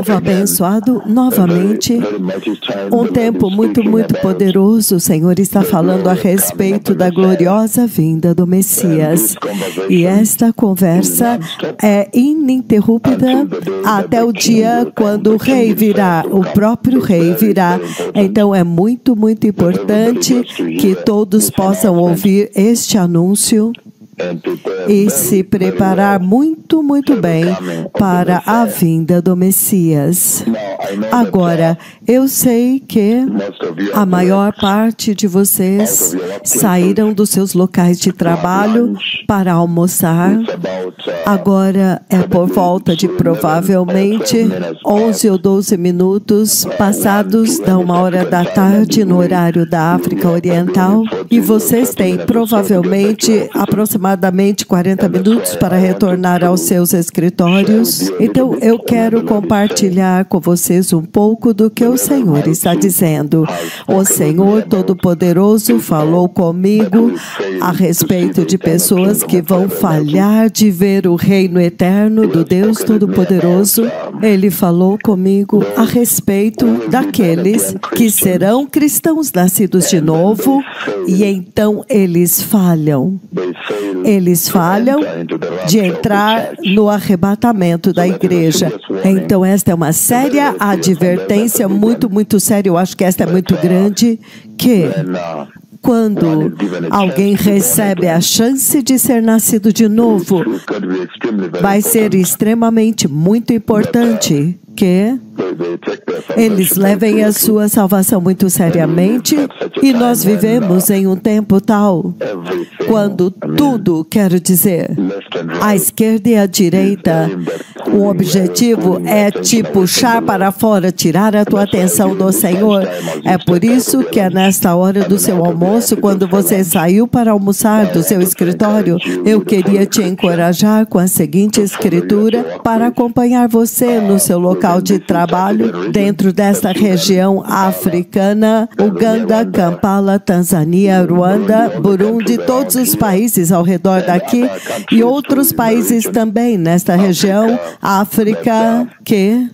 povo abençoado, novamente, um tempo muito poderoso. O Senhor está falando a respeito da gloriosa vinda do Messias. E esta conversa é ininterrupta até o dia quando o Rei virá, o próprio Rei virá. Então é muito importante que todos possam ouvir este anúncio e se preparar muito bem para a vinda do Messias. Agora, eu sei que a maior parte de vocês saíram dos seus locais de trabalho para almoçar. Agora é por volta de provavelmente 11 ou 12 minutos passados da 1h da tarde no horário da África Oriental, e vocês têm provavelmente aproximadamente 40 minutos para retornar aos seus escritórios. Então, eu quero compartilhar com vocês um pouco do que o Senhor está dizendo. O Senhor Todo-Poderoso falou comigo a respeito de pessoas que vão falhar de ver o reino eterno do Deus Todo-Poderoso. Ele falou comigo a respeito daqueles que serão cristãos nascidos de novo, e então eles falham. Eles falham de entrar no arrebatamento da igreja. Então, esta é uma séria advertência, muito séria. Eu acho que esta é muito grande, que quando alguém recebe a chance de ser nascido de novo, vai ser extremamente muito importante que eles levem a sua salvação muito seriamente. E nós vivemos em um tempo tal, quando tudo, quero dizer, a esquerda e a direita, o objetivo é te puxar para fora, tirar a tua atenção do Senhor. É por isso que é nesta hora do seu almoço, quando você saiu para almoçar do seu escritório, eu queria te encorajar com a seguinte escritura para acompanhar você no seu local de trabalho, dentro desta região africana, Uganda, Kampala, Tanzânia, Ruanda, Burundi, todos os países ao redor daqui e outros países também nesta região, África, que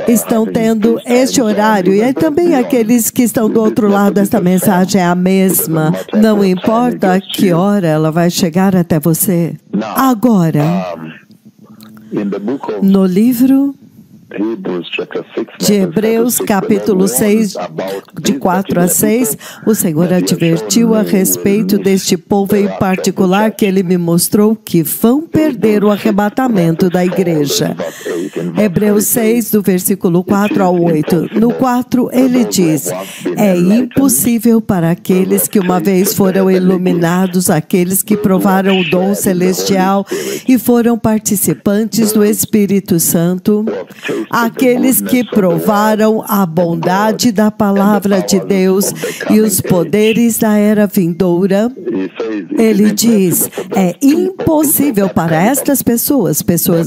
estão tendo este horário. E aí também aqueles que estão do outro lado, esta mensagem é a mesma. Não importa que hora ela vai chegar até você. Agora, no livro de Hebreus, capítulo 6, de 4 a 6, o Senhor advertiu a respeito deste povo em particular, que Ele me mostrou que vão perder o arrebatamento da igreja. Hebreus 6, do versículo 4 ao 8. No 4, ele diz: é impossível para aqueles que uma vez foram iluminados, aqueles que provaram o dom celestial e foram participantes do Espírito Santo, aqueles que provaram a bondade da palavra de Deus e os poderes da era vindoura. Ele diz, é impossível para estas pessoas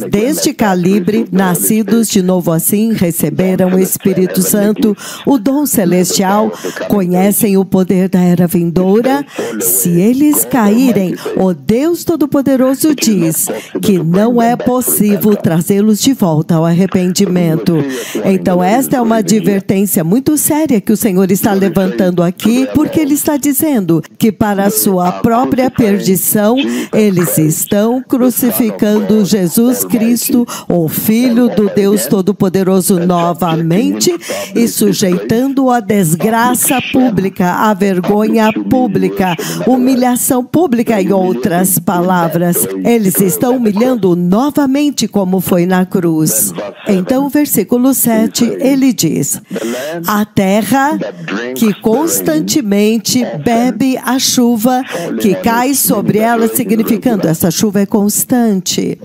deste calibre, nascidos de novo assim, receberam o Espírito Santo, o dom celestial, conhecem o poder da era vindoura. Se eles caírem, o Deus Todo-Poderoso diz que não é possível trazê-los de volta ao arrependimento. Então, esta é uma advertência muito séria que o Senhor está levantando aqui, porque Ele está dizendo que para a sua própria perdição, eles estão crucificando Jesus Cristo, o Filho do Deus Todo-Poderoso, novamente e sujeitando-o à desgraça pública, à vergonha pública, humilhação pública, em outras palavras. Eles estão humilhando novamente como foi na cruz. Então, versículo 7, ele diz: a terra que constantemente bebe a chuva que cai sobre ela, significando essa chuva é constante,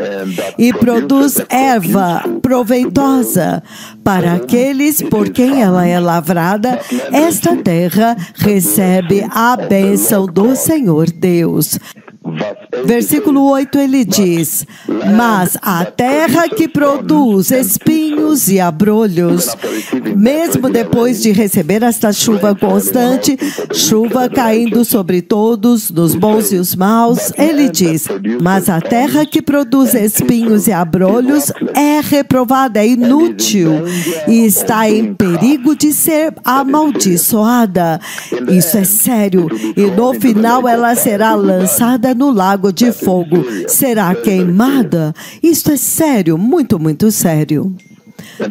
e produz erva proveitosa para aqueles por quem ela é lavrada, esta terra recebe a bênção do Senhor Deus. Versículo 8 ele diz: mas a terra que produz espinhos e abrolhos, mesmo depois de receber esta chuva constante, chuva caindo sobre todos, nos bons e os maus, ele diz: mas a terra que produz espinhos e abrolhos é reprovada, é inútil e está em perigo de ser amaldiçoada. Isso é sério. E no final ela será lançada no lago de fogo, será queimada. Isso é sério, muito, muito sério.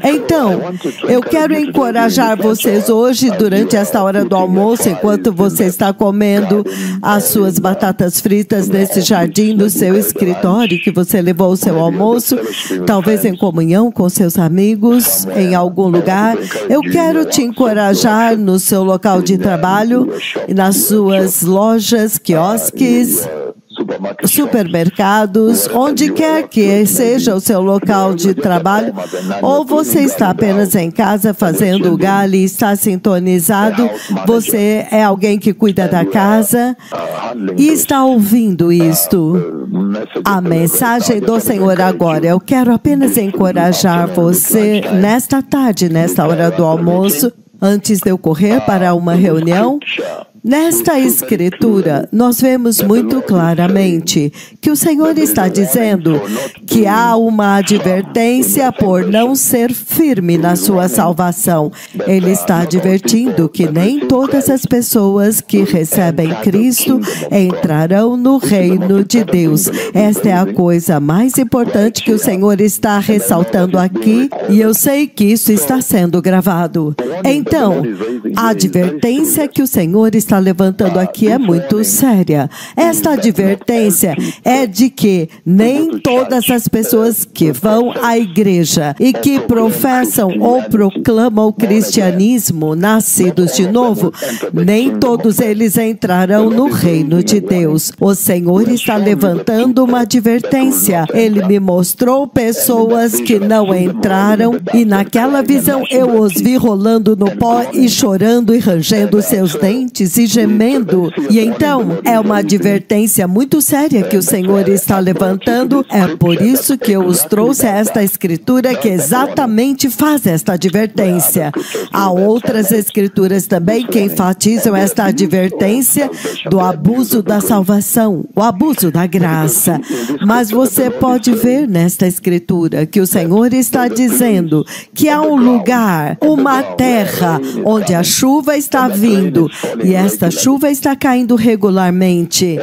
Então, eu quero encorajar vocês hoje, durante esta hora do almoço, enquanto você está comendo as suas batatas fritas nesse jardim do seu escritório, que você levou o seu almoço, talvez em comunhão com seus amigos, em algum lugar. Eu quero te encorajar no seu local de trabalho, nas suas lojas, quiosques, supermercados, onde quer que seja o seu local de trabalho, ou você está apenas em casa fazendo o galho e está sintonizado, você é alguém que cuida da casa e está ouvindo isto, a mensagem do Senhor agora. Eu quero apenas encorajar você nesta tarde, nesta hora do almoço, antes de eu correr para uma reunião. Nesta escritura, nós vemos muito claramente que o Senhor está dizendo que há uma advertência por não ser firme na sua salvação. Ele está advertindo que nem todas as pessoas que recebem Cristo entrarão no reino de Deus. Esta é a coisa mais importante que o Senhor está ressaltando aqui, e eu sei que isso está sendo gravado. Então, a advertência que o Senhor está levantando aqui é muito séria. Esta advertência é de que nem todas as pessoas que vão à igreja e que professam ou proclamam o cristianismo, nascidos de novo, nem todos eles entrarão no reino de Deus. O Senhor está levantando uma advertência. Ele me mostrou pessoas que não entraram, e naquela visão eu os vi rolando no pó e chorando e rangendo seus dentes e gemendo. E então, é uma advertência muito séria que o Senhor está levantando. É por isso que eu os trouxe a esta escritura que exatamente faz esta advertência. Há outras escrituras também que enfatizam esta advertência do abuso da salvação, o abuso da graça. Mas você pode ver nesta escritura que o Senhor está dizendo que há um lugar, uma terra, onde a chuva está vindo, e esta chuva está caindo regularmente,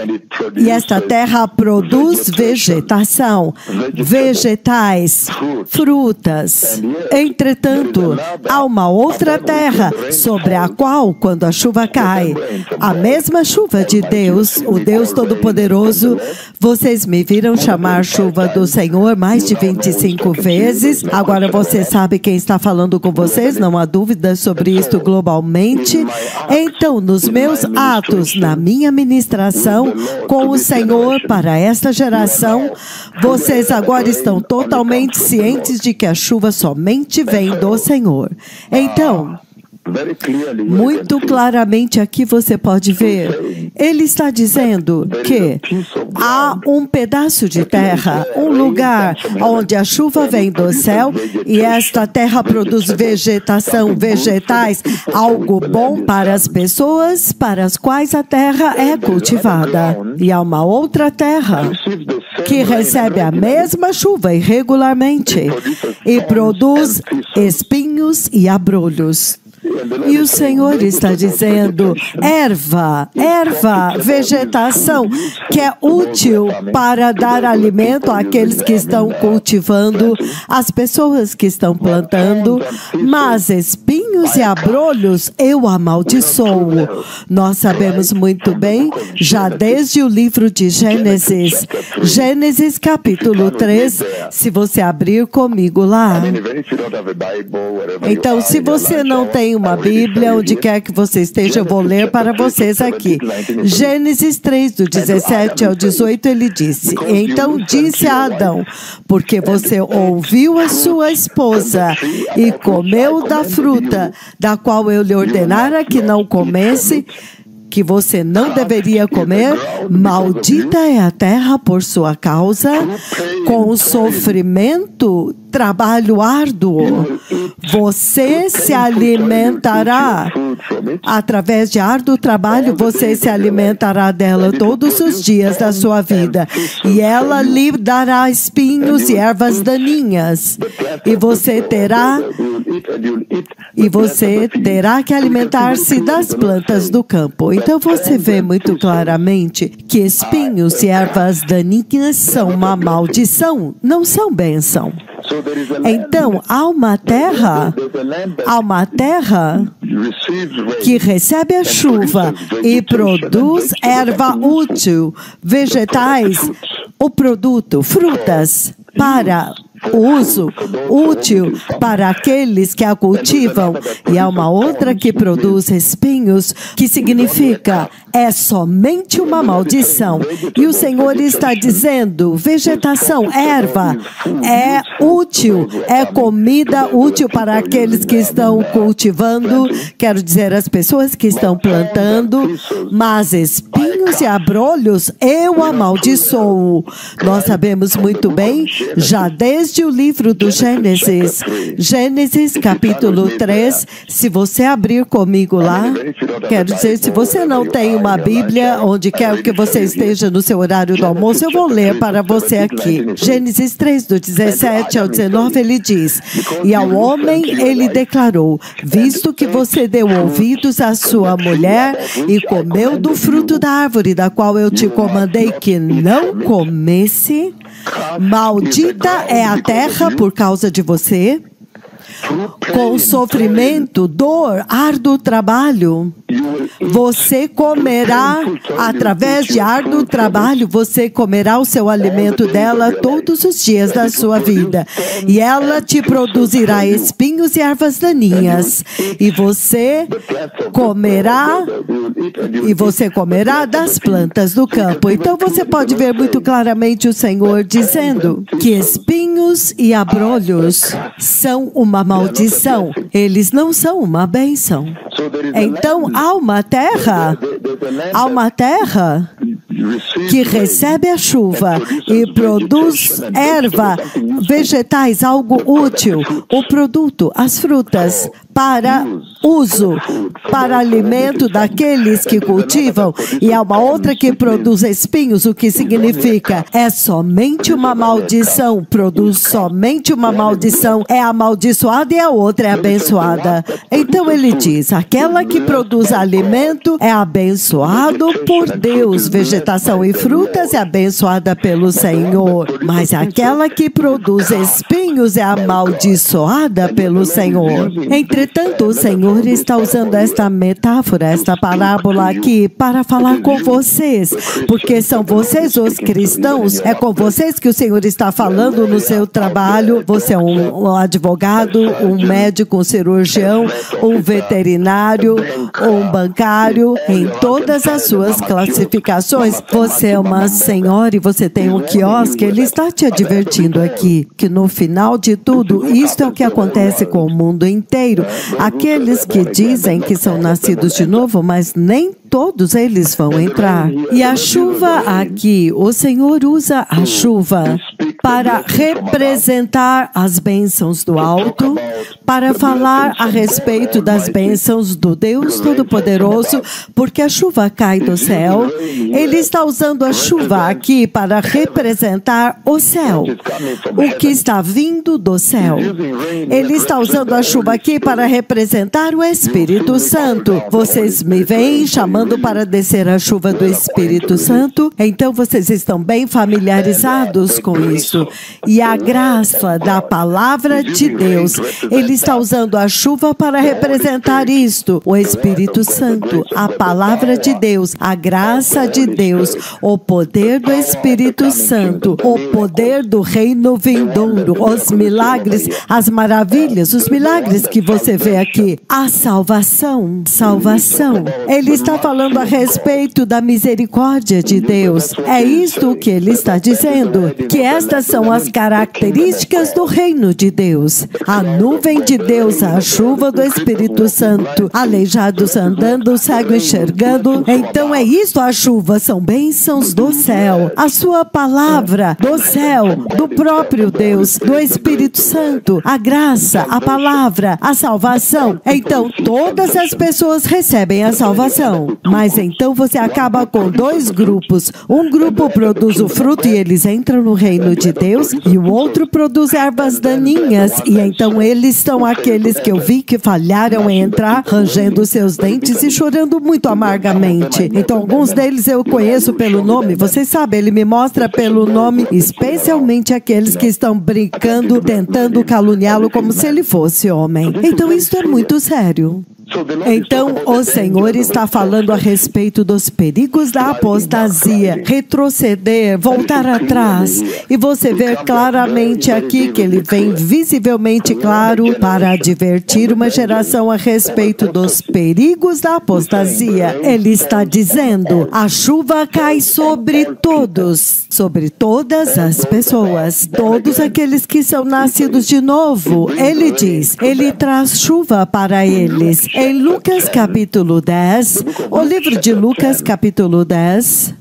e esta terra produz vegetação, vegetais, frutas. Entretanto, há uma outra terra sobre a qual, quando a chuva cai, a mesma chuva de Deus, o Deus Todo-Poderoso, vocês me viram chamar chuva do Senhor mais de 25 vezes. Agora você sabe quem está falando com vocês, não há dúvida sobre isto globalmente. Então, nos meus atos, na minha ministração com o Senhor para esta geração, vocês agora estão totalmente cientes de que a chuva somente vem do Senhor. Então, muito claramente aqui você pode ver, ele está dizendo que há um pedaço de terra, um lugar onde a chuva vem do céu e esta terra produz vegetação, vegetais, algo bom para as pessoas para as quais a terra é cultivada. E há uma outra terra que recebe a mesma chuva irregularmente e produz espinhos e abrolhos. E o Senhor está dizendo, erva, vegetação, que é útil para dar alimento àqueles que estão cultivando, às pessoas que estão plantando, mas espinhos e abrolhos eu amaldiçoo. Nós sabemos muito bem, já desde o livro de Gênesis, Gênesis capítulo 3, se você abrir comigo lá. Então, se você não tem uma Bíblia, onde quer que você esteja, eu vou ler para vocês aqui. Gênesis 3, do 17 ao 18, ele disse, então disse a Adão, porque você ouviu a sua esposa e comeu da fruta, da qual eu lhe ordenara que não comesse, que você não deveria comer, maldita é a terra por sua causa, com sofrimento, trabalho árduo. Você se alimentará. Através de árduo trabalho, você se alimentará dela todos os dias da sua vida. E ela lhe dará espinhos e ervas daninhas. E você terá que alimentar-se das plantas do campo. Então você vê muito claramente que espinhos e ervas daninhas são uma maldição, não são bênção. Então, há uma terra que recebe a chuva e produz erva útil, vegetais, o produto, frutas, para uso útil para aqueles que a cultivam. E há uma outra que produz espinhos, que significa é somente uma maldição. E o Senhor está dizendo, vegetação, erva, é útil, é comida útil para aqueles que estão cultivando, quero dizer, as pessoas que estão plantando, mas espinhos e abrolhos eu amaldiçoo. Nós sabemos muito bem, já desde o livro do Gênesis, Gênesis capítulo 3, se você abrir comigo lá, quero dizer, se você não tem uma Bíblia, onde quer que você esteja no seu horário do almoço, eu vou ler para você aqui. Gênesis 3, do 17 ao 19, ele diz, e ao homem ele declarou, visto que você deu ouvidos à sua mulher e comeu do fruto da árvore, da qual eu te comandei que não comesse, maldita é a terra por causa de você, com sofrimento, dor, árduo trabalho. Você comerá, através de árduo trabalho, você comerá o seu alimento dela todos os dias da sua vida. E ela te produzirá espinhos e ervas daninhas. E você comerá das plantas do campo. Então você pode ver muito claramente o Senhor dizendo que espinhos e abrolhos são uma maldição. Eles não são uma bênção. Então há uma terra que recebe a chuva e produz erva, vegetais, algo útil, o produto, as frutas, para uso, para alimento daqueles que cultivam, e há uma outra que produz espinhos, o que significa é somente uma maldição, produz somente uma maldição, é amaldiçoada e a outra é abençoada. Então ele diz, aquela que produz alimento é abençoado por Deus, vegetação e frutas é abençoada pelo Senhor, mas aquela que produz espinhos é amaldiçoada pelo Senhor. Entretanto, o Senhor está usando esta metáfora, esta parábola aqui para falar com vocês, porque são vocês os cristãos, é com vocês que o Senhor está falando no seu trabalho. Você é um advogado, um médico, um cirurgião, um veterinário, um bancário, em todas as suas classificações. Você é uma senhora e você tem um quiosque, ele está te advertindo aqui, que no final de tudo, isto é o que acontece com o mundo inteiro. Aqueles que dizem que são nascidos de novo, mas nem todos eles vão entrar. E a chuva aqui, o Senhor usa a chuva para representar as bênçãos do alto, para falar a respeito das bênçãos do Deus Todo-Poderoso, porque a chuva cai do céu. Ele está usando a chuva aqui para representar o céu, o que está vindo do céu. Ele está usando a chuva aqui para representar o Espírito Santo. Vocês me veem chamando para descer a chuva do Espírito Santo, então vocês estão bem familiarizados com isso. E a graça da palavra de Deus, ele está usando a chuva para representar isto, o Espírito Santo, a palavra de Deus, a graça de Deus, o poder do Espírito Santo, o poder do reino vindouro, os milagres, as maravilhas, os milagres que você vê aqui, a salvação. Ele está falando a respeito da misericórdia de Deus. É isto que ele está dizendo, que estas são as características do reino de Deus. A nuvem de Deus, a chuva do Espírito Santo, aleijados andando, cego enxergando. Então é isto a chuva, são bênçãos do céu. A sua palavra do céu, do próprio Deus, do Espírito Santo, a graça, a palavra, a salvação. Então todas as pessoas recebem a salvação. Mas então você acaba com dois grupos. Um grupo produz o fruto e eles entram no reino de Deus, e o outro produz ervas daninhas, e então eles são aqueles que eu vi que falharam em entrar, rangendo seus dentes e chorando muito amargamente. Então alguns deles eu conheço pelo nome, vocês sabem, ele me mostra pelo nome, especialmente aqueles que estão brincando, tentando caluniá-lo como se ele fosse homem. Então isso é muito sério. Então, o Senhor está falando a respeito dos perigos da apostasia, retroceder, voltar atrás. E você vê claramente aqui que ele vem visivelmente claro para advertir uma geração a respeito dos perigos da apostasia. Ele está dizendo, a chuva cai sobre todos, sobre todas as pessoas, todos aqueles que são nascidos de novo. Ele diz, ele traz chuva para eles. Em Lucas capítulo 10, o livro de Lucas capítulo 10,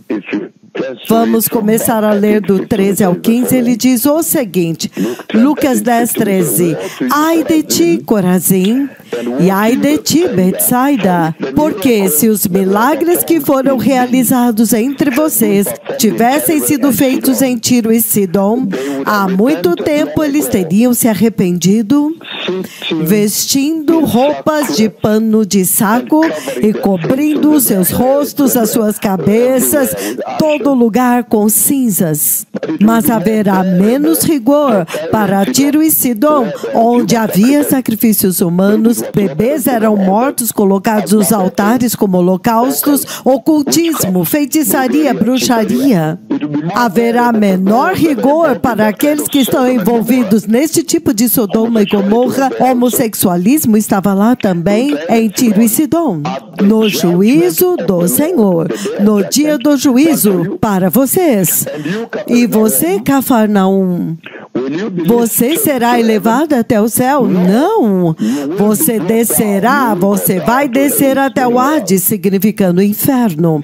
vamos começar a ler do 13 ao 15, ele diz o seguinte, Lucas 10, 13, ai de ti, Corazim, e ai de ti, Betsaida, porque se os milagres que foram realizados entre vocês tivessem sido feitos em Tiro e Sidom, há muito tempo eles teriam se arrependido, vestindo roupas de pano de saco e cobrindo seus rostos, as suas cabeças, todo lugar com cinzas. Mas haverá menos rigor para Tiro e Sidom, onde havia sacrifícios humanos, bebês eram mortos, colocados nos altares como holocaustos, ocultismo, feitiçaria, bruxaria. Haverá menor rigor para aqueles que estão envolvidos neste tipo de Sodoma e Gomorra. Homossexualismo estava lá também em Tiro e Sidom. No juízo do Senhor, no dia do juízo para vocês. E você, Cafarnaum, você será elevado até o céu? Não. Você descerá, você vai descer até o Hades, significando inferno.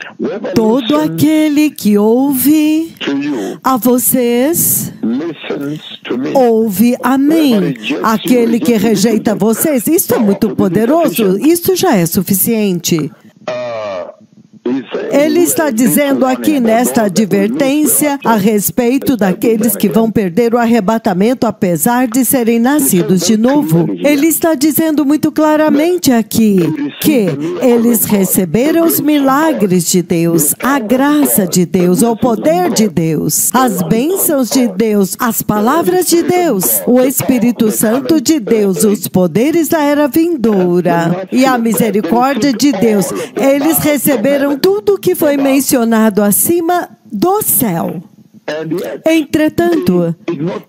Todo aquele que ouve a vocês, ouve a mim. Aquele que rejeita vocês, isso é muito poderoso, isso já é suficiente. Ele está dizendo aqui nesta advertência a respeito daqueles que vão perder o arrebatamento apesar de serem nascidos de novo. Ele está dizendo muito claramente aqui que eles receberam os milagres de Deus, a graça de Deus, o poder de Deus, as bênçãos de Deus, as palavras de Deus, o Espírito Santo de Deus, os poderes da era vindoura e a misericórdia de Deus. Eles receberam tudo o que foi mencionado acima do céu. Entretanto,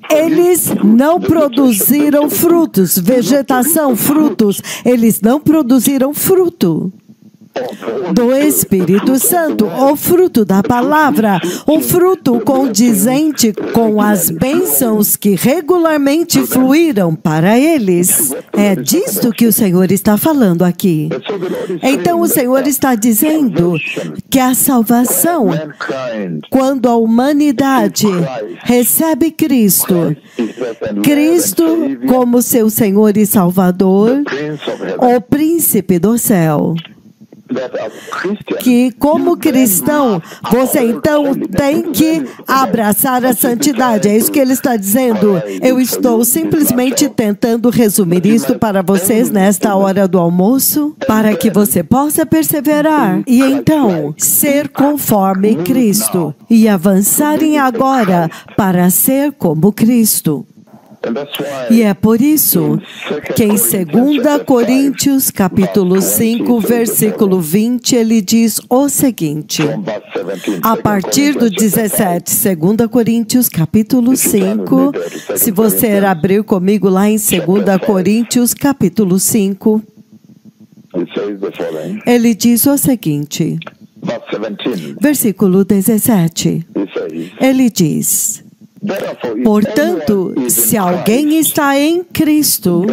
eles não produziram frutos, vegetação, frutos, eles não produziram fruto do Espírito Santo, o fruto da palavra, um fruto condizente com as bênçãos que regularmente fluíram para eles. É disto que o Senhor está falando aqui. Então o Senhor está dizendo que a salvação, quando a humanidade recebe Cristo, Cristo como seu Senhor e Salvador, o príncipe do céu, que como cristão, você então tem que abraçar a santidade. É isso que ele está dizendo. Eu estou simplesmente tentando resumir isto para vocês nesta hora do almoço, para que você possa perseverar e então ser conforme Cristo e avançarem agora para ser como Cristo. E é por isso que em 2 Coríntios, capítulo 5, versículo 20, ele diz o seguinte, a partir do 17, 2 Coríntios, capítulo 5, se você abrir comigo lá em 2 Coríntios, capítulo 5, ele diz o seguinte, versículo 17, ele diz, Portanto, se alguém está em Cristo,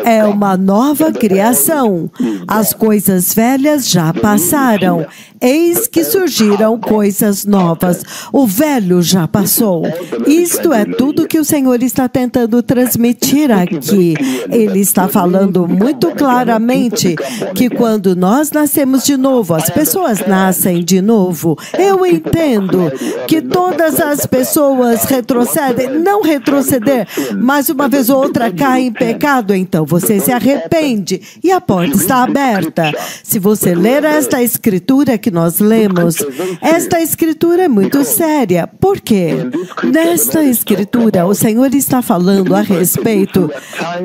é uma nova criação. As coisas velhas já passaram. Eis que surgiram coisas novas. O velho já passou. Isto é tudo que o Senhor está tentando transmitir aqui. Ele está falando muito claramente que quando nós nascemos de novo, as pessoas nascem de novo. Eu entendo que todas as pessoas retrocedem, não retroceder, mas uma vez ou outra caem em pecado, então você se arrepende e a porta está aberta. Se você ler esta escritura que nós lemos, esta escritura é muito séria. Por quê? Nesta escritura, o Senhor está falando a respeito,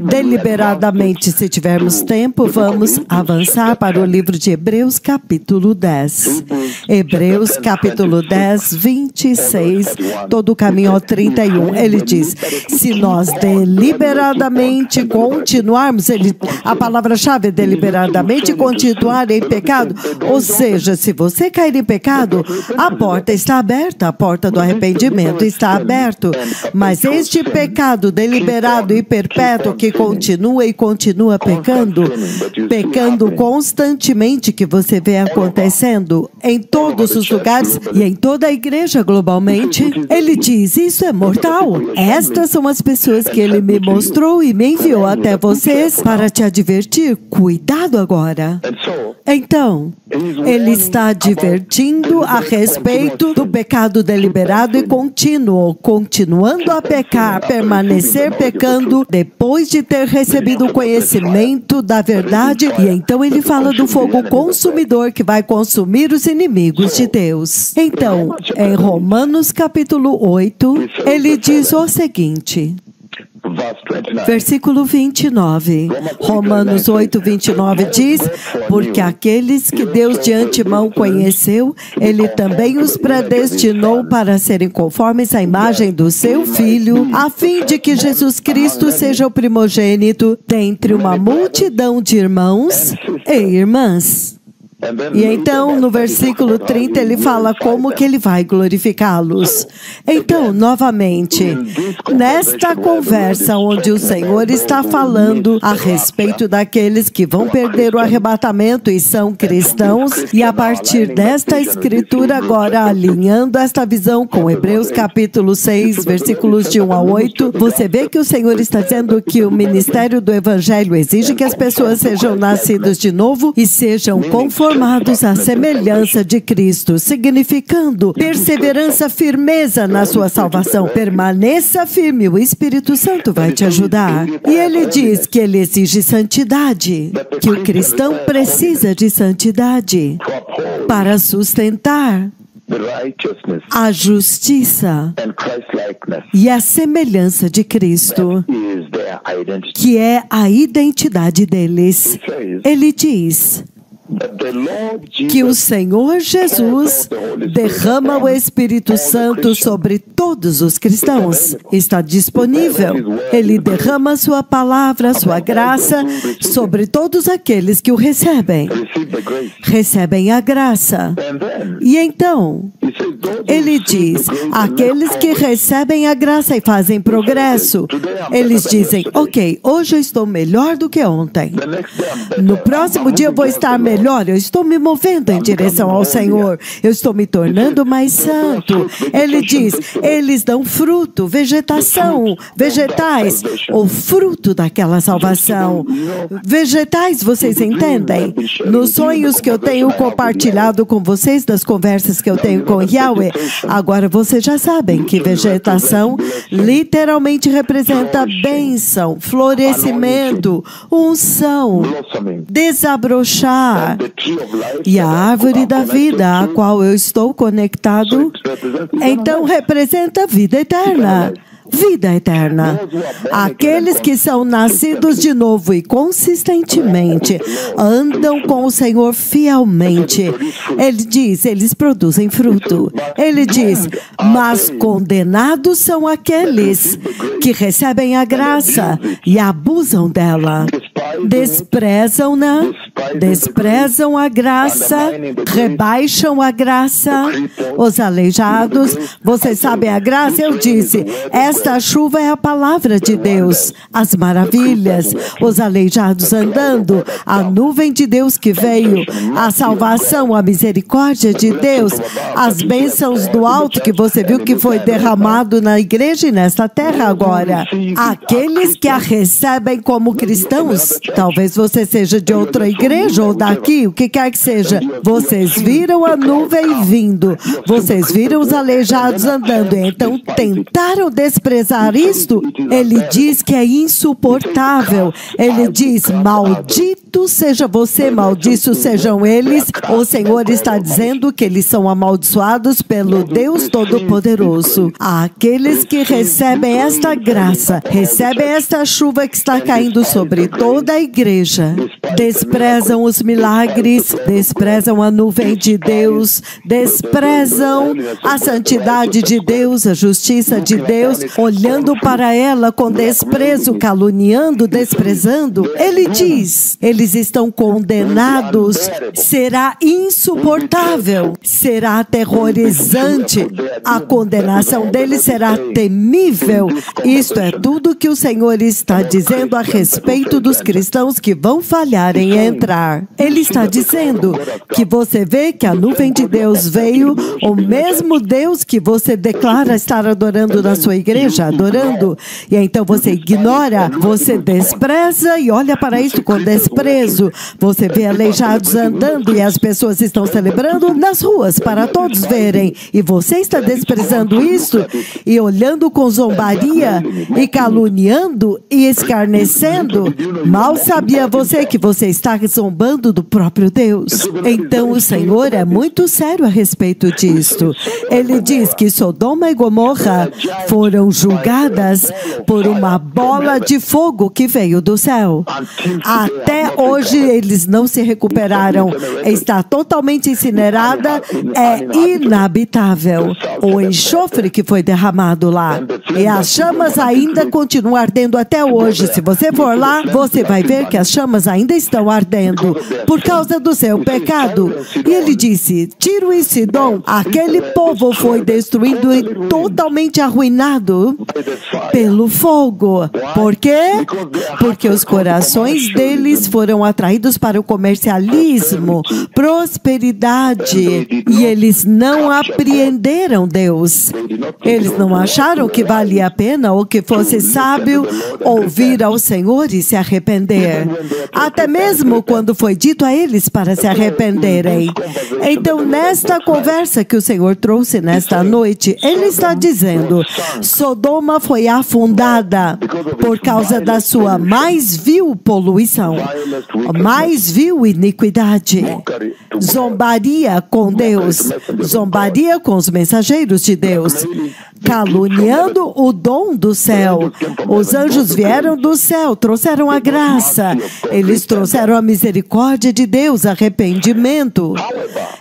deliberadamente, se tivermos tempo, vamos avançar para o livro de Hebreus, capítulo 10. Hebreus, capítulo 10, 26, todo o caminho ao 31. Ele diz, se nós deliberadamente continuarmos, a palavra-chave é deliberadamente continuar em pecado, ou seja, se você cair em pecado, a porta está aberta, a porta do arrependimento está aberta, mas este pecado deliberado e perpétuo que continua e continua pecando constantemente, que você vê acontecendo em todos os lugares e em toda a igreja globalmente, ele diz, isso é mortal. Estas são as pessoas que ele me mostrou e me enviou até vocês para te advertir. Cuidado agora. Então, ele está advertindo a respeito do pecado deliberado e contínuo, continuando a pecar, permanecer pecando depois de ter recebido o conhecimento da verdade, e então ele fala do fogo consumidor que vai consumir os inimigos de Deus. Então, em Romanos capítulo 8, ele diz o seguinte, versículo 29. Romanos 8, 29 diz, porque aqueles que Deus de antemão conheceu, Ele também os predestinou para serem conformes à imagem do seu Filho, a fim de que Jesus Cristo seja o primogênito dentre uma multidão de irmãos e irmãs. E então, no versículo 30, ele fala como que ele vai glorificá-los. Então, novamente, nesta conversa onde o Senhor está falando a respeito daqueles que vão perder o arrebatamento e são cristãos, e a partir desta escritura agora, alinhando esta visão com Hebreus capítulo 6, versículos de 1 a 8, você vê que o Senhor está dizendo que o ministério do Evangelho exige que as pessoas sejam nascidas de novo e sejam conformados à semelhança de Cristo, significando perseverança, firmeza na sua salvação. Permaneça firme, o Espírito Santo vai te ajudar. E ele diz que ele exige santidade, que o cristão precisa de santidade para sustentar a justiça e a semelhança de Cristo, que é a identidade deles. Ele diz que o Senhor Jesus derrama o Espírito Santo sobre todos os cristãos. Está disponível. Ele derrama a sua palavra, a sua graça sobre todos aqueles que o recebem. Recebem a graça. E então, ele diz, aqueles que recebem a graça e fazem progresso, eles dizem, ok, hoje eu estou melhor do que ontem. No próximo dia eu vou estar melhor. Eu estou me movendo em direção ao Senhor. Eu estou me tornando mais santo. Ele diz, eles dão fruto, vegetação, vegetais, o fruto daquela salvação. Vegetais, vocês entendem? Nos sonhos que eu tenho compartilhado com vocês, das conversas que eu tenho com Yahweh, agora vocês já sabem que vegetação literalmente representa bênção, florescimento, unção, desabrochar. E a árvore da vida, a qual eu estou conectado, então representa a vida eterna. Vida eterna. Aqueles que são nascidos de novo e consistentemente andam com o Senhor fielmente. Ele diz, eles produzem fruto. Ele diz, mas condenados são aqueles que recebem a graça e abusam dela, desprezam-na desprezam a graça, rebaixam a graça, os aleijados. Vocês sabem a graça? Eu disse, esta chuva é a palavra de Deus, as maravilhas, os aleijados andando, a nuvem de Deus que veio, a salvação, a misericórdia de Deus, as bênçãos do alto que você viu que foi derramado na igreja e nesta terra agora. Aqueles que a recebem como cristãos, talvez você seja de outra igreja ou daqui, o que quer que seja, vocês viram a nuvem vindo, vocês viram os aleijados andando, então tentaram desprezar isto. Ele diz que é insuportável. Ele diz, maldito seja você, malditos sejam eles. O Senhor está dizendo que eles são amaldiçoados pelo Deus Todo-Poderoso. Aqueles que recebem esta graça, recebem esta chuva que está caindo sobre toda a igreja, desprezam os milagres, desprezam a nuvem de Deus, desprezam a santidade de Deus, a justiça de Deus, olhando para ela com desprezo, caluniando, desprezando. Ele diz, eles estão condenados, será insuportável, será aterrorizante, a condenação deles será temível. Isto é tudo que o Senhor está dizendo a respeito dos cristãos que vão falhar em entrar. Ele está dizendo que você vê que a nuvem de Deus veio, o mesmo Deus que você declara estar adorando na sua igreja, adorando, e então você ignora, você despreza e olha para isso com desprezo. Você vê aleijados andando e as pessoas estão celebrando nas ruas para todos verem, e você está desprezando isso e olhando com zombaria e caluniando e escarnecendo. Mal sabia você que você está zombando do próprio Deus. Então o Senhor é muito sério a respeito disto. Ele diz que Sodoma e Gomorra foram julgadas por uma bola de fogo que veio do céu. Até hoje eles não se recuperaram. Está totalmente incinerada, é inabitável. O enxofre que foi derramado lá. E as chamas ainda continuam ardendo até hoje. Se você for lá, você vai ver que as chamas ainda estão ardendo por causa do seu pecado. E ele disse, Tiro e Sidom, aquele povo foi destruído e totalmente arruinado pelo fogo. Por quê? Porque os corações deles foram atraídos para o comercialismo, prosperidade, e eles não apreenderam Deus. Eles não acharam que valia a pena ou que fosse sábio ouvir ao Senhor e se arrepender. Até mesmo quando foi dito a eles para se arrependerem. Então, nesta conversa que o Senhor trouxe nesta noite, Ele está dizendo, Sodoma foi afundada por causa da sua mais vil poluição, mais vil iniquidade, zombaria com Deus, zombaria com os mensageiros de Deus, caluniando o dom do céu. Os anjos vieram do céu, trouxeram a graça, eles trouxeram a misericórdia de Deus, arrependimento.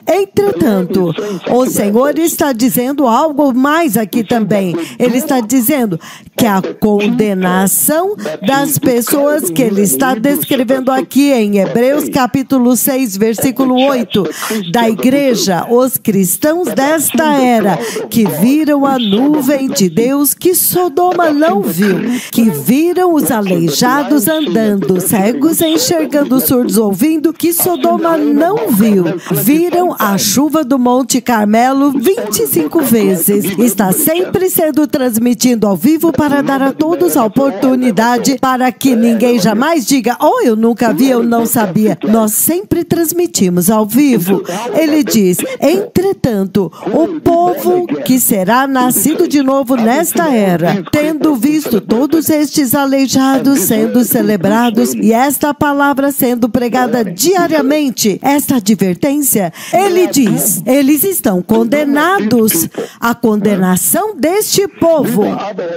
Entretanto, o Senhor está dizendo algo mais aqui também. Ele está dizendo que a condenação das pessoas que Ele está descrevendo aqui em Hebreus capítulo 6, versículo 8, da igreja, os cristãos desta era, que viram a nuvem de Deus que Sodoma não viu, que viram os aleijados andando, cegos enxergando, surdos ouvindo, que Sodoma não viu. Viram a chuva do Monte Carmelo 25 vezes. Está sempre sendo transmitido ao vivo para dar a todos a oportunidade para que ninguém jamais diga, oh, eu nunca vi, eu não sabia. Nós sempre transmitimos ao vivo. Ele diz, entretanto, o povo que será nascido de novo nesta era, tendo visto todos estes aleijados sendo celebrados e esta palavra sendo pregada diariamente, esta advertência, ele diz, eles estão condenados. A condenação deste povo,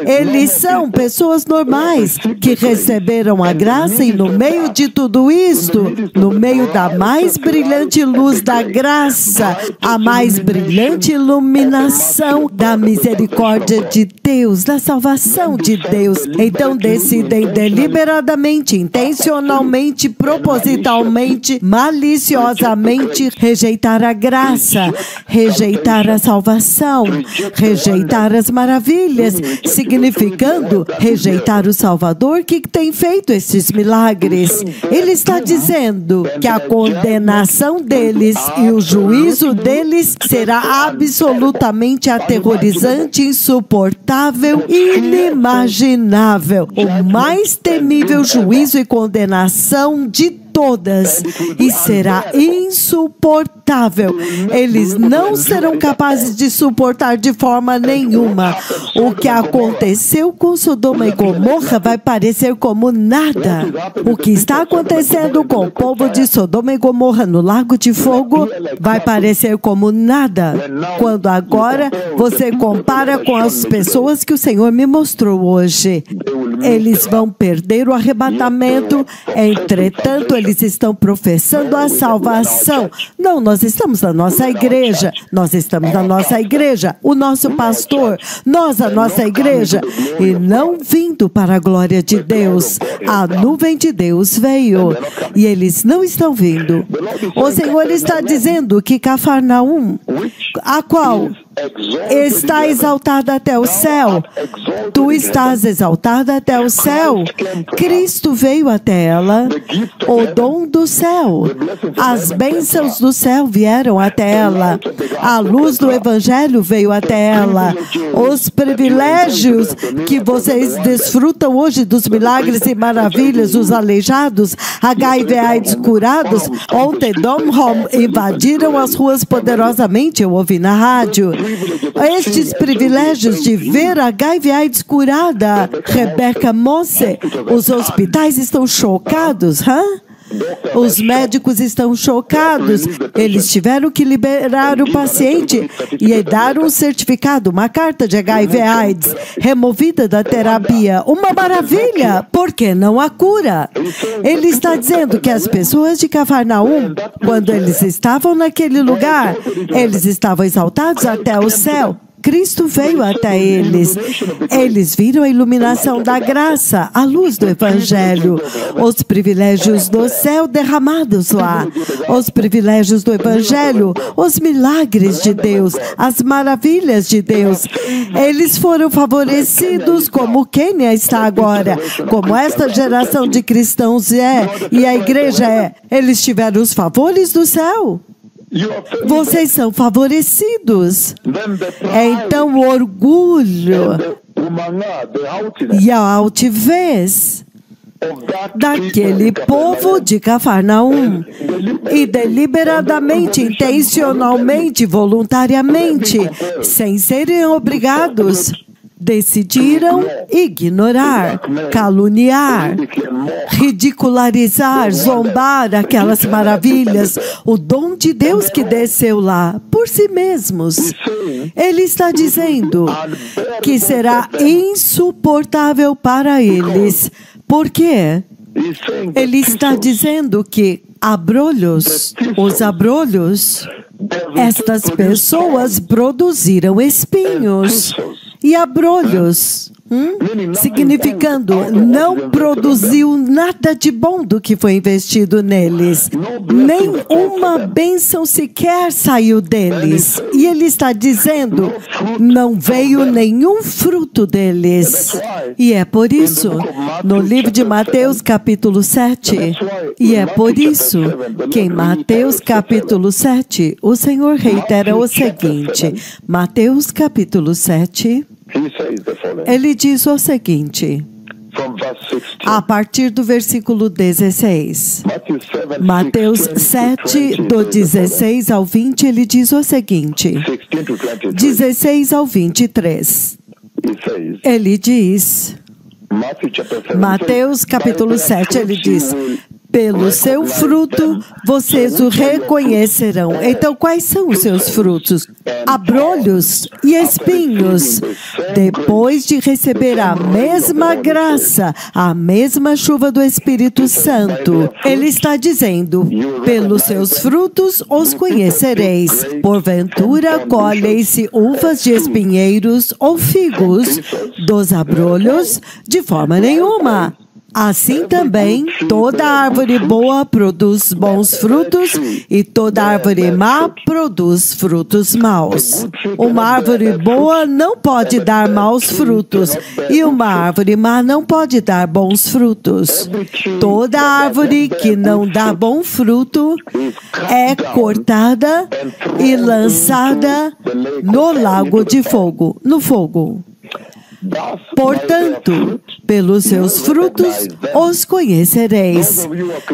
eles são pessoas normais que receberam a graça e no meio de tudo isto, no meio da mais brilhante luz da graça, a mais brilhante iluminação da misericórdia de Deus, da salvação de Deus, então decidem deliberadamente, intencionalmente, propositalmente propositalmente, maliciosamente rejeitar a graça, rejeitar a salvação, rejeitar as maravilhas, significando rejeitar o Salvador que tem feito esses milagres. Ele está dizendo que a condenação deles e o juízo deles será absolutamente aterrorizante, insuportável e inimaginável. O mais temível juízo e condenação de todas, e será insuportável. Eles não serão capazes de suportar de forma nenhuma. O que aconteceu com Sodoma e Gomorra vai parecer como nada. O que está acontecendo com o povo de Sodoma e Gomorra no Lago de Fogo vai parecer como nada, quando agora você compara com as pessoas que o Senhor me mostrou hoje. Eles vão perder o arrebatamento, entretanto, eles estão professando a salvação. Não, nós estamos na nossa igreja. Nós estamos na nossa igreja. O nosso pastor, nós, a nossa igreja. E não vindo para a glória de Deus. A nuvem de Deus veio. E eles não estão vindo. O Senhor está dizendo que Cafarnaum, a qual está exaltada até o céu. Tu estás exaltada até o céu. Cristo veio até ela. O dom do céu. As bênçãos do céu vieram até ela. A luz do Evangelho veio até ela. Os privilégios que vocês desfrutam hoje dos milagres e maravilhas, os aleijados, HIV/AIDS curados, ontem Domholm invadiram as ruas poderosamente, eu ouvi na rádio. Estes privilégios de ver a HIV/AIDS curada, Rebecca Mosse, os hospitais estão chocados, Os médicos estão chocados. Eles tiveram que liberar o paciente e dar um certificado, uma carta de HIV/AIDS, removida da terapia. Uma maravilha, porque não há cura. Ele está dizendo que as pessoas de Cafarnaum, quando eles estavam naquele lugar, eles estavam exaltados até o céu. Cristo veio até eles. Eles viram a iluminação da graça, a luz do Evangelho, os privilégios do céu derramados lá, os privilégios do Evangelho, os milagres de Deus, as maravilhas de Deus. Eles foram favorecidos como Quênia está agora, como esta geração de cristãos é, e a igreja é. Eles tiveram os favores do céu. Vocês são favorecidos. Então o orgulho e a altivez daquele povo de Cafarnaum, e deliberadamente, intencionalmente, voluntariamente, sem serem obrigados, decidiram ignorar, caluniar, ridicularizar, zombar aquelas maravilhas, o dom de Deus que desceu lá por si mesmos. Ele está dizendo que será insuportável para eles. Por quê? Ele está dizendo que abrolhos, os abrolhos, estas pessoas produziram espinhos. E abrolhos, significando não produziu nada de bom do que foi investido neles. Nem uma bênção sequer saiu deles. E ele está dizendo, não veio nenhum fruto deles. E é por isso, no livro de Mateus capítulo 7, e é por isso que em Mateus capítulo 7, o Senhor reitera o seguinte, Mateus capítulo 7, ele diz o seguinte, a partir do versículo 16. Mateus 7, do 16 ao 20, ele diz o seguinte, 16 ao 23. Ele diz, Mateus capítulo 7, ele diz, pelo seu fruto vocês o reconhecerão. Então, quais são os seus frutos? Abrolhos e espinhos. Depois de receber a mesma graça, a mesma chuva do Espírito Santo, ele está dizendo, pelos seus frutos os conhecereis. Porventura colhem-se uvas de espinheiros ou figos dos abrolhos? De forma nenhuma. Assim também, toda árvore boa produz bons frutos e toda árvore má produz frutos maus. Uma árvore boa não pode dar maus frutos e uma árvore má não pode dar bons frutos. Toda árvore que não dá bom fruto é cortada e lançada no lago de fogo, no fogo. Portanto, pelos seus frutos os conhecereis.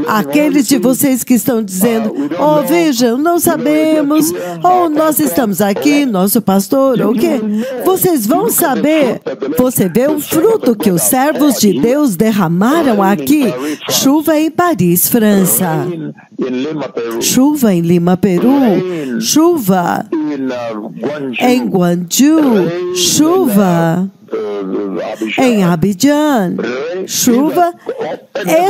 Aqueles de vocês que estão dizendo, oh, vejam, não sabemos, ou nós estamos aqui, nosso pastor, ou o quê? Vocês vão saber. Você vê o fruto que os servos de Deus derramaram aqui. Chuva em Paris, França. Chuva em Lima, Peru. Chuva em Guangzhou. Chuva em Abidjan, chuva.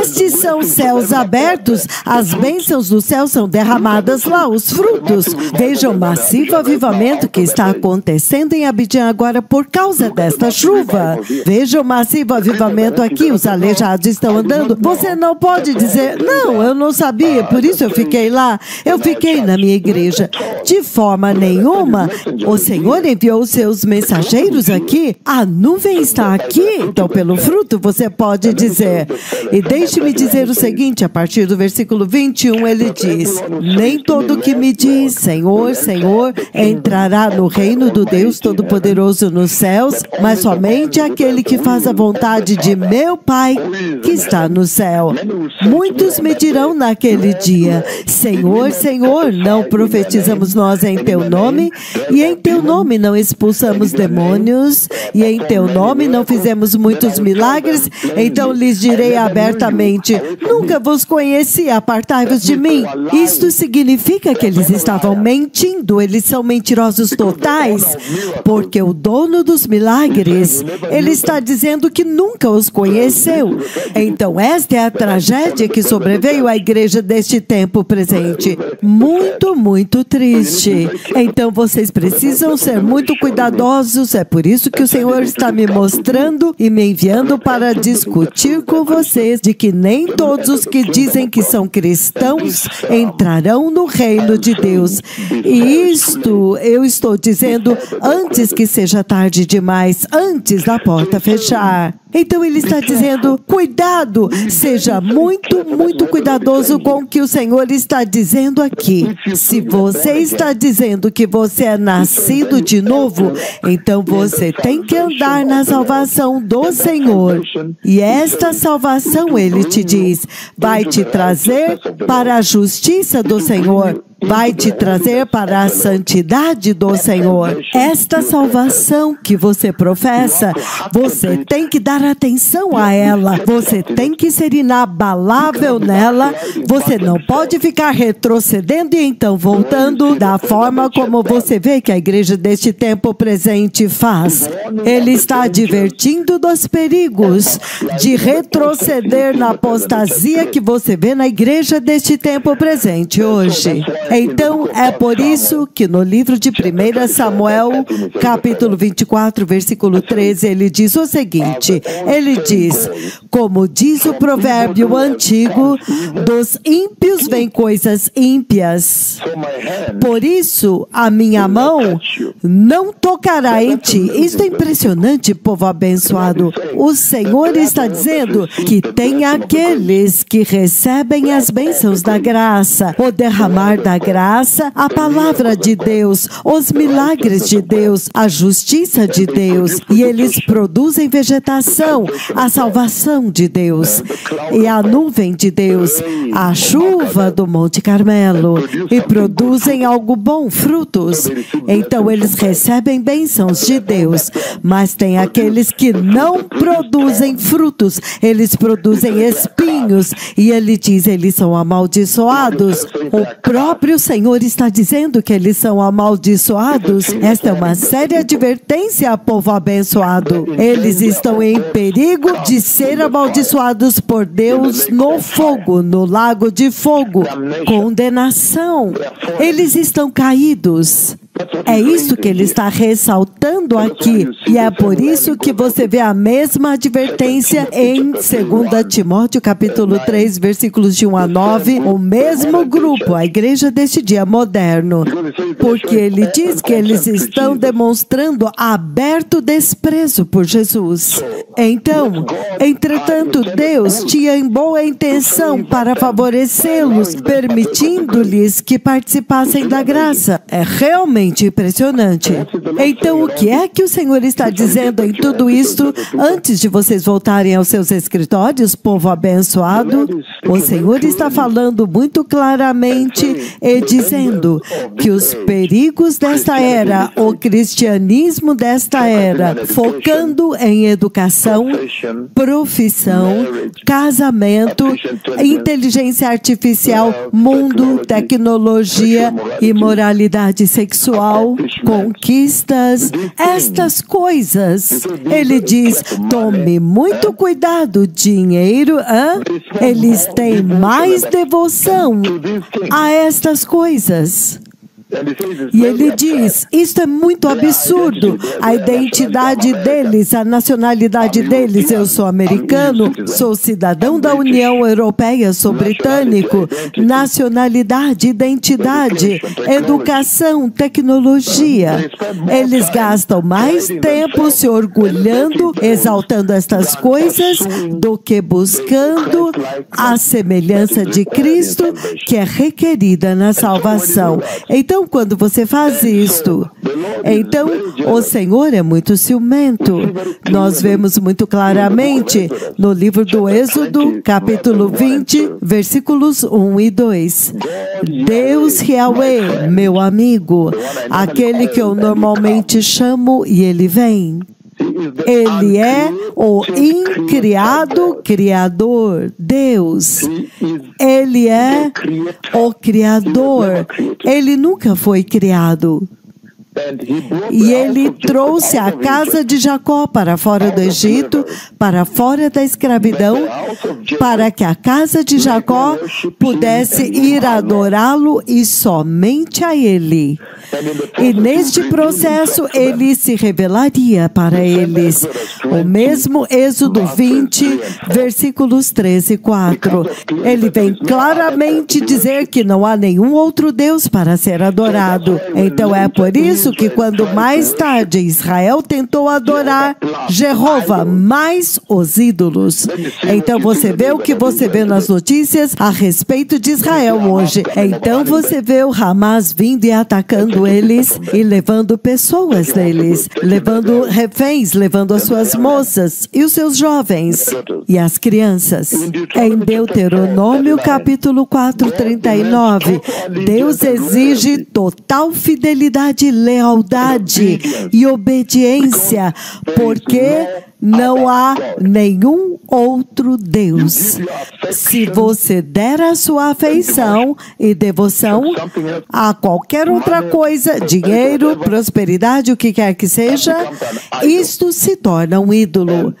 Estes são céus abertos, as bênçãos do céu são derramadas lá, os frutos. Vejam o massivo avivamento que está acontecendo em Abidjan agora por causa desta chuva. Vejam o massivo avivamento aqui, os aleijados estão andando. Você não pode dizer, não, eu não sabia, por isso eu fiquei lá. Eu fiquei na minha igreja. De forma nenhuma, o Senhor enviou os seus mensageiros aqui. A nuvem está aqui, então pelo fruto você pode dizer. E deixe-me dizer o seguinte, a partir do versículo 21 ele diz, nem todo que me diz, Senhor, Senhor, entrará no reino do Deus Todo-Poderoso nos céus, mas somente aquele que faz a vontade de meu Pai que está no céu. Muitos me dirão naquele dia, Senhor, Senhor, não profetizamos nós em teu nome, e em teu nome não expulsamos demônios, e em teu nome não fizemos muitos milagres, então lhes direi abertamente, nunca vos conheci, apartai-vos de mim. Isto significa que eles estavam mentindo, eles são mentirosos totais, porque o dono dos milagres, ele está dizendo que nunca os conheceu. Então esta é a tragédia que sobreveio à igreja deste tempo presente. Muito, muito triste. Então vocês precisam ser muito cuidadosos, é por isso que o Senhor está me mostrando e me enviando para discutir com vocês de que nem todos os que dizem que são cristãos entrarão no reino de Deus. E isto eu estou dizendo antes que seja tarde demais, antes da porta fechar. Então ele está dizendo, cuidado, seja muito, muito cuidadoso com o que o Senhor está dizendo aqui. Se você está dizendo que você é nascido de novo, então você tem que andar na salvação do Senhor. E esta salvação, ele te diz, vai te trazer para a justiça do Senhor. Vai te trazer para a santidade do Senhor. Esta salvação que você professa, você tem que dar atenção a ela. Você tem que ser inabalável nela. Você não pode ficar retrocedendo e então voltando da forma como você vê que a igreja deste tempo presente faz. Ele está advertindo dos perigos de retroceder na apostasia que você vê na igreja deste tempo presente hoje. Então, é por isso que no livro de 1 Samuel, capítulo 24, versículo 13, ele diz o seguinte, ele diz, como diz o provérbio antigo, dos ímpios vêm coisas ímpias. Por isso, a minha mão não tocará em ti. Isto é impressionante, povo abençoado. O Senhor está dizendo que tem aqueles que recebem as bênçãos da graça, o derramar da graça, a palavra de Deus, os milagres de Deus, a justiça de Deus, e eles produzem vegetação, a salvação de Deus, e a nuvem de Deus, a chuva do Monte Carmelo, e produzem algo bom, frutos. Então eles recebem bênçãos de Deus, mas tem aqueles que não produzem frutos, eles produzem espinhos, e ele diz, eles são amaldiçoados. O próprio Senhor está dizendo que eles são amaldiçoados. Esta é uma séria advertência, povo abençoado. Eles estão em perigo de ser amaldiçoados por Deus no fogo, no lago de fogo. Condenação. Eles estão caídos. É isso que ele está ressaltando aqui. E é por isso que você vê a mesma advertência em 2 Timóteo, capítulo 3, versículos de 1 a 9. O mesmo grupo, a igreja deste dia moderno. Porque ele diz que eles estão demonstrando aberto desprezo por Jesus. Então, entretanto, Deus tinha em boa intenção para favorecê-los, permitindo-lhes que participassem da graça. É realmente impressionante. Então, o que é que o Senhor está dizendo em tudo isto? Antes de vocês voltarem aos seus escritórios, povo abençoado, o Senhor está falando muito claramente e dizendo que os perigos desta era, o cristianismo desta era, focando em educação, profissão, casamento, inteligência artificial, mundo, tecnologia, imoralidade sexual, conquistas, estas coisas. Ele diz, tome muito cuidado, dinheiro, eles têm mais devoção a estas coisas. E ele diz, isto é muito absurdo, a identidade deles, a nacionalidade deles, eu sou americano, sou cidadão da União Europeia, sou britânico, nacionalidade, identidade, educação, tecnologia. Eles gastam mais tempo se orgulhando, exaltando estas coisas, do que buscando a semelhança de Cristo, que é requerida na salvação. Então, quando você faz isto, então o Senhor é muito ciumento. Nós vemos muito claramente no livro do Êxodo, capítulo 20, versículos 1 e 2. Deus Yahweh, meu amigo, aquele que eu normalmente chamo e ele vem. Ele é o incriado Criador, Deus. Ele é o Criador. Ele nunca foi criado. E ele trouxe a casa de Jacó para fora do Egito, para fora da escravidão, para que a casa de Jacó pudesse ir adorá-lo e somente a ele. E neste processo ele se revelaria para eles. O mesmo Êxodo 20, versículos 13 e 4. Ele vem claramente dizer que não há nenhum outro Deus para ser adorado. Então é por isso que quando mais tarde Israel tentou adorar Jeová mais os ídolos. Então você vê o que você vê nas notícias a respeito de Israel hoje. Então você vê o Hamas vindo e atacando eles e levando pessoas deles, levando reféns, levando as suas moças e os seus jovens e as crianças. Em Deuteronômio capítulo 4, 39, Deus exige total fidelidade e lealdade e obediência, porque não há nenhum outro Deus. Se você der a sua afeição e devoção a qualquer outra coisa, dinheiro, prosperidade, o que quer que seja, isto se torna um ídolo.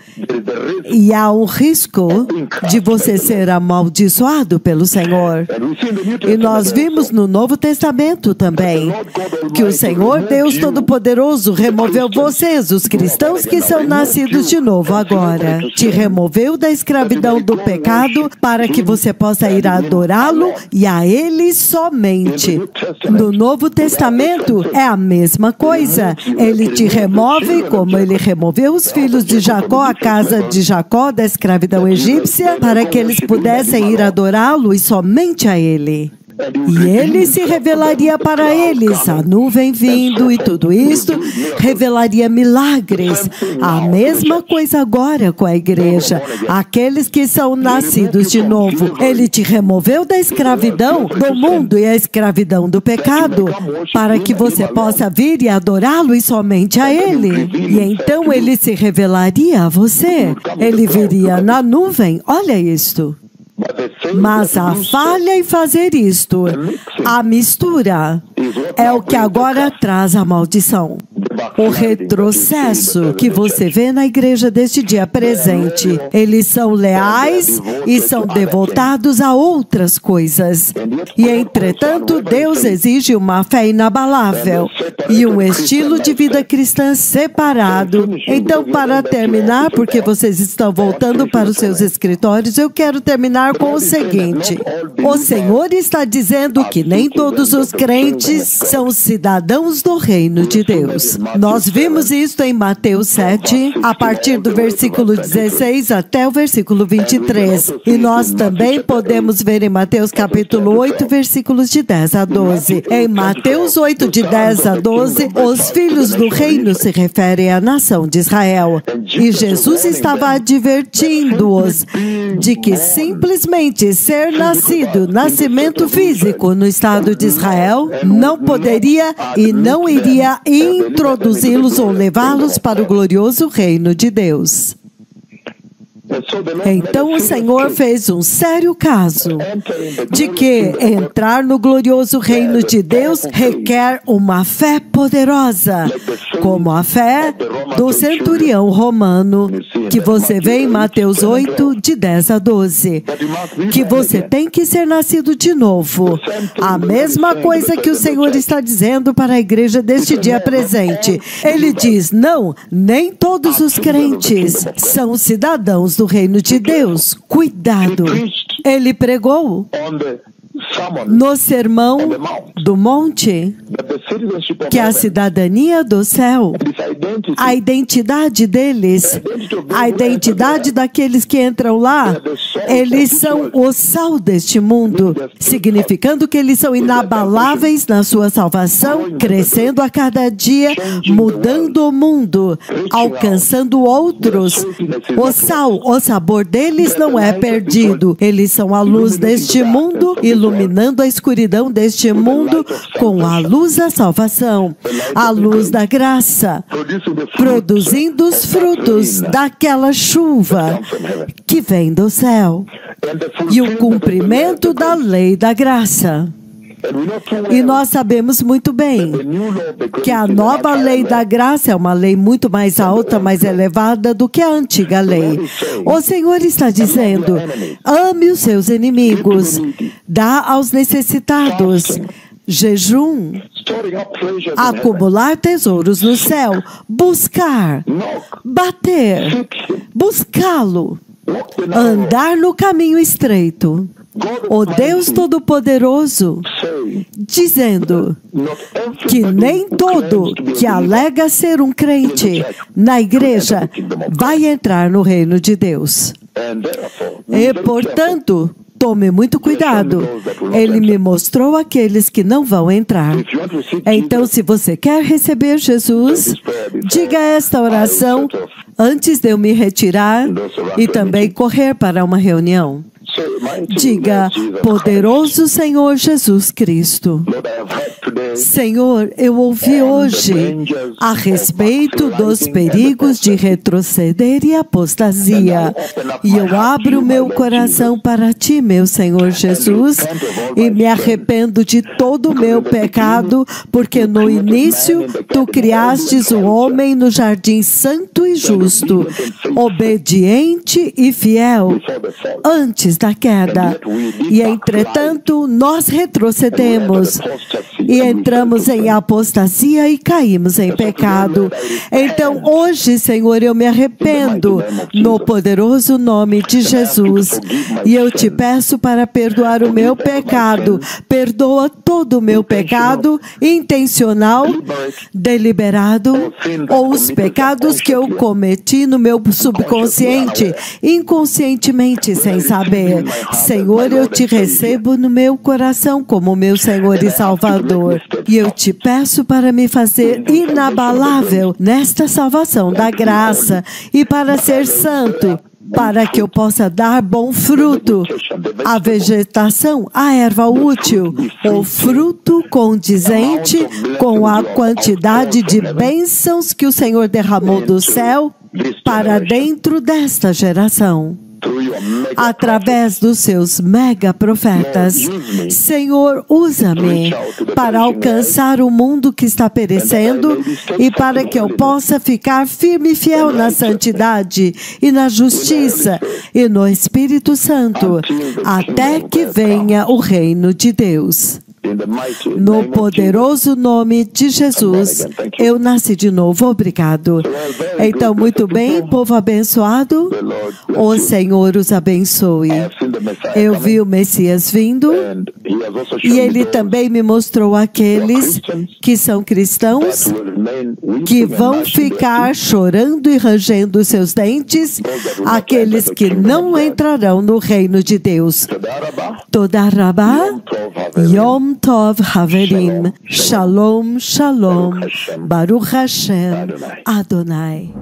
E há um risco de você ser amaldiçoado pelo Senhor. E nós vimos no Novo Testamento também que o Senhor Deus Todo-Poderoso removeu vocês, os cristãos que são nascidos de novo agora. Te removeu da escravidão do pecado para que você possa ir adorá-lo e a Ele somente. No Novo Testamento é a mesma coisa. Ele te remove como Ele removeu os filhos de Jacó, a casa de Jacó da escravidão egípcia, para que eles pudessem ir adorá-lo e somente a Ele. E ele se revelaria para eles, a nuvem vindo e tudo isto, revelaria milagres. A mesma coisa agora com a igreja. Aqueles que são nascidos de novo, ele te removeu da escravidão do mundo e a escravidão do pecado, para que você possa vir e adorá-lo e somente a ele. E então ele se revelaria a você. Ele viria na nuvem. Olha isto. Mas a falha em fazer isto, a mistura, é o que agora traz a maldição. o retrocesso que você vê na igreja deste dia presente. Eles são leais e são devotados a outras coisas. E, entretanto, Deus exige uma fé inabalável e um estilo de vida cristã separado. Então, para terminar, porque vocês estão voltando para os seus escritórios, eu quero terminar com o seguinte: o Senhor está dizendo que nem todos os crentes são cidadãos do reino de Deus. Nós vimos isso em Mateus 7, a partir do versículo 16 até o versículo 23. E nós também podemos ver em Mateus capítulo 8, versículos de 10 a 12. Em Mateus 8, de 10 a 12, os filhos do reino se referem à nação de Israel. E Jesus estava advertindo-os de que simplesmente ser nascido, nascimento físico no estado de Israel, não poderia e não iria introduzi-los ou levá-los para o glorioso reino de Deus. Então o Senhor fez um sério caso de que entrar no glorioso reino de Deus requer uma fé poderosa, como a fé do centurião romano, que você vê em Mateus 8, de 10 a 12, que você tem que ser nascido de novo. A mesma coisa que o Senhor está dizendo para a igreja deste dia presente. Ele diz: não, nem todos os crentes são cidadãos do reino de Deus. Cuidado! Ele pregou no Sermão do Monte que a cidadania do céu, a identidade deles, a identidade daqueles que entram lá, eles são o sal deste mundo, significando que eles são inabaláveis na sua salvação, crescendo a cada dia, mudando o mundo, alcançando outros. O sal, o sabor deles não é perdido. Eles são a luz deste mundo, iluminando a escuridão deste mundo com a luz da salvação, a luz da graça, produzindo os frutos daquela chuva que vem do céu e o cumprimento da lei da graça. E nós sabemos muito bem que a nova lei da graça é uma lei muito mais alta, mais elevada do que a antiga lei. O Senhor está dizendo: ame os seus inimigos, dá aos necessitados, jejum, acumular tesouros no céu, buscar, bater, buscá-lo, andar no caminho estreito. O Deus Todo-Poderoso dizendo que nem todo que alega ser um crente na igreja vai entrar no reino de Deus. E, portanto, tome muito cuidado. Ele me mostrou aqueles que não vão entrar. Então, se você quer receber Jesus, diga esta oração antes de eu me retirar e também correr para uma reunião. Diga: poderoso Senhor Jesus Cristo, Senhor, eu ouvi hoje a respeito dos perigos de retroceder e apostasia, e eu abro meu coração para Ti, meu Senhor Jesus, e me arrependo de todo o meu pecado, porque no início Tu criastes o homem no jardim santo e justo, obediente e fiel, antes da queda. E, entretanto, nós retrocedemos e entramos em apostasia e caímos em pecado. Então, hoje, Senhor, eu me arrependo no poderoso nome de Jesus. E eu Te peço para perdoar o meu pecado. Perdoa todo o meu pecado, intencional, deliberado, ou os pecados que eu cometi no meu subconsciente, inconscientemente, sem saber. Senhor, eu Te recebo no meu coração como meu Senhor e Salvador. E eu Te peço para me fazer inabalável nesta salvação da graça e para ser santo, para que eu possa dar bom fruto, a vegetação, a erva útil, o fruto condizente com a quantidade de bênçãos que o Senhor derramou do céu para dentro desta geração. através dos seus mega profetas. Senhor, usa-me para alcançar o mundo que está perecendo e para que eu possa ficar firme e fiel na santidade e na justiça e no Espírito Santo, até que venha o reino de Deus. No poderoso nome de Jesus, eu nasci de novo. Obrigado. Então, muito bem, povo abençoado, o Senhor os abençoe. Eu vi o Messias vindo e Ele também me mostrou aqueles que são cristãos que vão ficar chorando e rangendo seus dentes, aqueles que não entrarão no reino de Deus. Toda Rabá, Yom Tov Haverim, Shalom, Shalom, Baruch Hashem, Adonai.